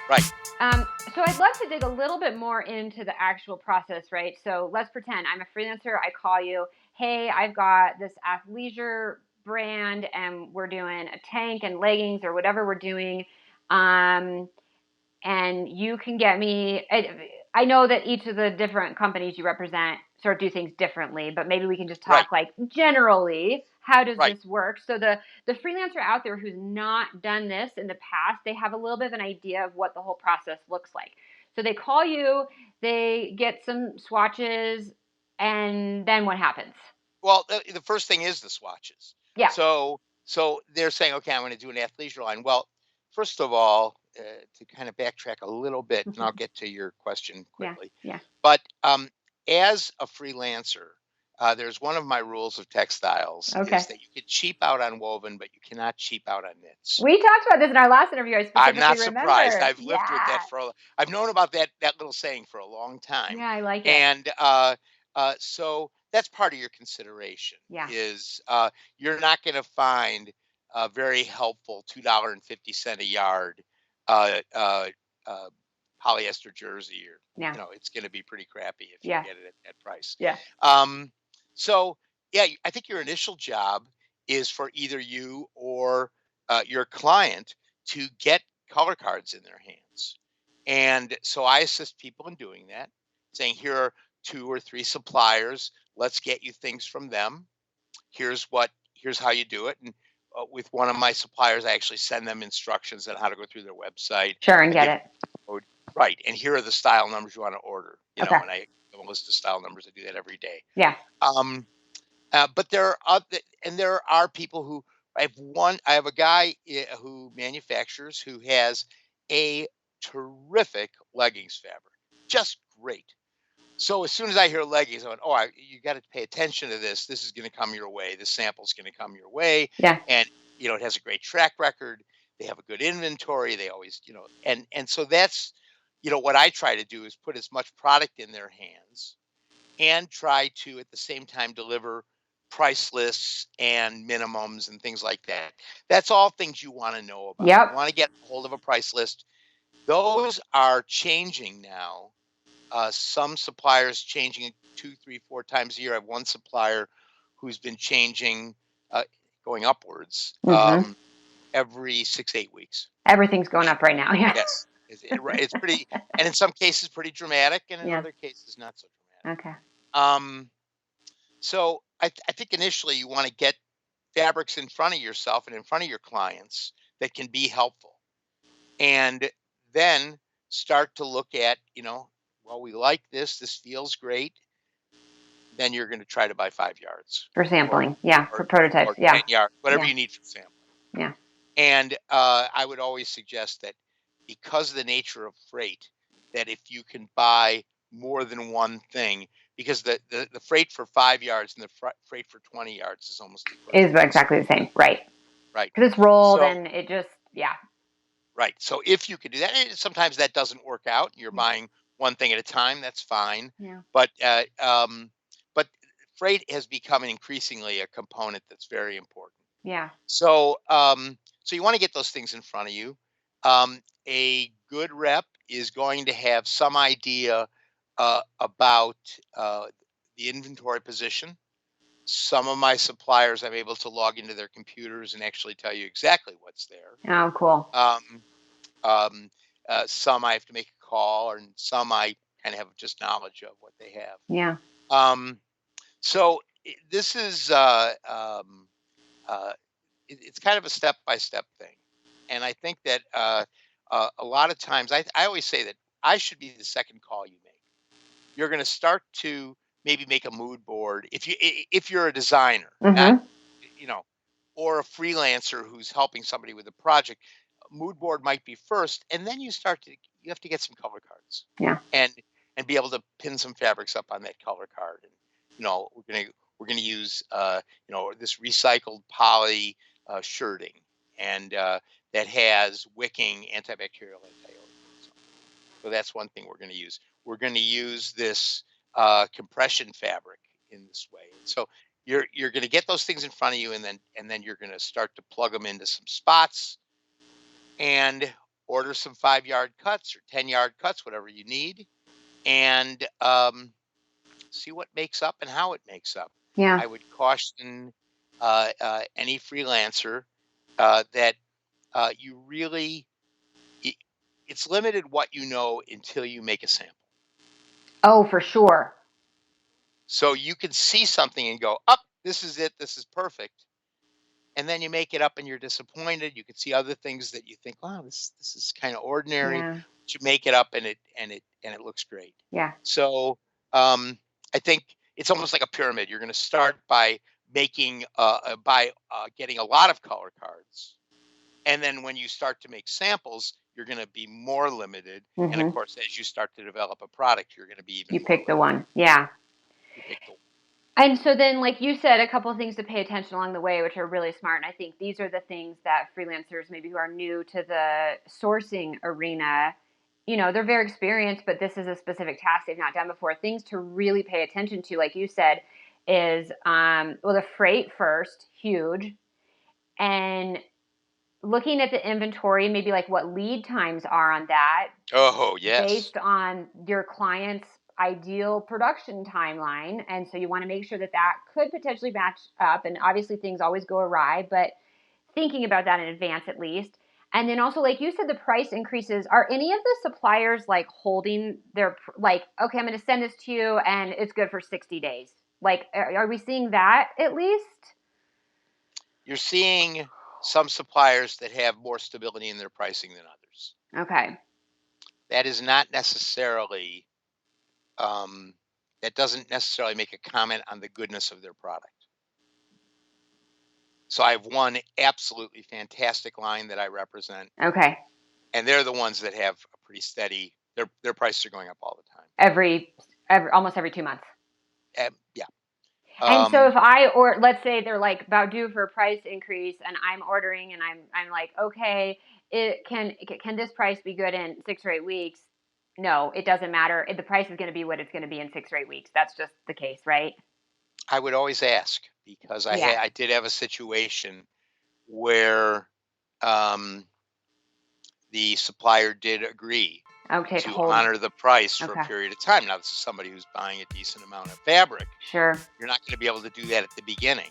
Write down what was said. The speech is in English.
Right. So I'd love to dig a little bit more into the actual process, right? So let's pretend I'm a freelancer. I call you, hey, I've got this athleisure brand and we're doing a tank and leggings or whatever we're doing. And you can get me, I know that each of the different companies you represent sort of do things differently, but maybe we can just Right. talk like generally, how does Right. this work? So the freelancer out there who's not done this in the past, they have a little bit of an idea of what the whole process looks like. So they call you, they get some swatches, and then what happens? Well, the first thing is the swatches. Yeah. So they're saying, okay, I'm going to do an athleisure line. Well, first of all, to kind of backtrack a little bit, and I'll get to your question Yeah. quickly. Yeah. But as a freelancer, there's one of my rules of textiles Okay. is that you can cheap out on woven, but you cannot cheap out on knits. We talked about this in our last interview. I I'm specifically not remember. surprised. I've lived with that Yeah. I've known about that little saying for a long time. Yeah, I like it. And so that's part of your consideration Yeah. is you're not going to find a very helpful $2.50 a yard polyester jersey, or Yeah. it's going to be pretty crappy if Yeah. you get it at that price. Yeah. So yeah, I think your initial job is for either you or your client to get color cards in their hands. And so I assist people in doing that, saying, here are 2 or 3 suppliers. Let's get you things from them. Here's how you do it. And with one of my suppliers, I actually send them instructions on how to go through their website. Sure, and get it. Code. Right. And here are the style numbers you want to order. Okay. And I have a list of style numbers. I do that every day. Yeah. But there are people who I have a guy who manufactures who has a terrific leggings fabric, just great. So as soon as I hear leggings, I went, you got to pay attention to this. This is going to come your way. This sample's going to come your way. Yeah. And it has a great track record. They have a good inventory. They always, and so that's, what I try to do is put as much product in their hands and try to at the same time deliver price lists and minimums and things like that. That's all things you want to know about. Yep. You want to get hold of a price list. Those are changing now. Some suppliers changing 2, 3, 4 times a year. I have one supplier who's been changing, going upwards every 6, 8 weeks. Everything's going up right now. Yeah. Yes, it's pretty, and in some cases pretty dramatic, and in other cases not so dramatic. Okay. So I think initially you want to get fabrics in front of yourself and in front of your clients that can be helpful, and then start to look at, well, we like this feels great. Then you're going to try to buy 5 yards for sampling, for prototypes, or 10 yards, whatever you need for sampling. Yeah. And I would always suggest that because of the nature of freight, that if you can buy more than one thing, because the freight for 5 yards and the freight for 20 yards is almost is exactly the same, right? Right. Because it's rolled and it just, Right. So if you could do that, sometimes that doesn't work out. You're buying one thing at a time. That's fine. Yeah. But freight has become increasingly a component that's very important. Yeah. So so you want to get those things in front of you. A good rep is going to have some idea about the inventory position. Some of my suppliers, I'm able to log into their computers and actually tell you exactly what's there. Oh, cool. Some I have to make a call, and some I kind of have just knowledge of what they have. Yeah. So this is it's kind of a step-by-step thing, and I think that a lot of times I always say that I should be the second call you make. You're going to start to maybe make a mood board if you're a designer, not, or a freelancer who's helping somebody with a project. A mood board might be first, and then you have to get some color cards. Yeah. And be able to pin some fabrics up on that color card. And we're gonna use this recycled poly shirting, and that has wicking, antibacterial, antioxidants. So that's one thing we're going to use. We're going to use this compression fabric in this way. So you're going to get those things in front of you, and then you're going to start to plug them into some spots. And order some 5-yard cuts or 10-yard cuts, whatever you need, and see what makes up and how it makes up. Yeah. I would caution any freelancer that you really, it's limited what you know until you make a sample. Oh, for sure. So you can see something and go, up, this is it, this is perfect. And then you make it up and you're disappointed. You can see other things that you think, wow, this is kind of ordinary. Yeah. But you make it up and it looks great. Yeah. So I think it's almost like a pyramid. You're going to start by making getting a lot of color cards, and then when you start to make samples, you're going to be more limited. And of course, as you start to develop a product, you're going to be even You more pick the limited. one. Yeah. You pick the one. And so then, like you said, a couple of things to pay attention along the way, which are really smart. And I think these are the things that freelancers, maybe who are new to the sourcing arena, they're very experienced, but this is a specific task they've not done before. Things to really pay attention to, like you said, is, the freight first, huge. And looking at the inventory, maybe like what lead times are on that. Oh, yes. Based on your client's ideal production timeline. And so you want to make sure that could potentially match up. And obviously things always go awry, but thinking about that in advance at least. And then also, like you said, the price increases. Are any of the suppliers like holding their, like, okay, I'm going to send this to you and it's good for 60 days? Like, are we seeing that at least? You're seeing some suppliers that have more stability in their pricing than others. Okay. That is not necessarily, that doesn't necessarily make a comment on the goodness of their product. So I have one absolutely fantastic line that I represent. Okay. And they're the ones that have a pretty steady, their prices are going up all the time. Almost every 2 months. Yeah. And so if let's say they're like about due for a price increase and I'm ordering and I'm like, okay, can this price be good in 6 or 8 weeks? No, it doesn't matter. The price is going to be what it's going to be in 6 or 8 weeks. That's just the case, right? I would always ask, because I did have a situation where the supplier did agree to honor the price for a period of time. Now, this is somebody who's buying a decent amount of fabric. Sure. You're not going to be able to do that at the beginning.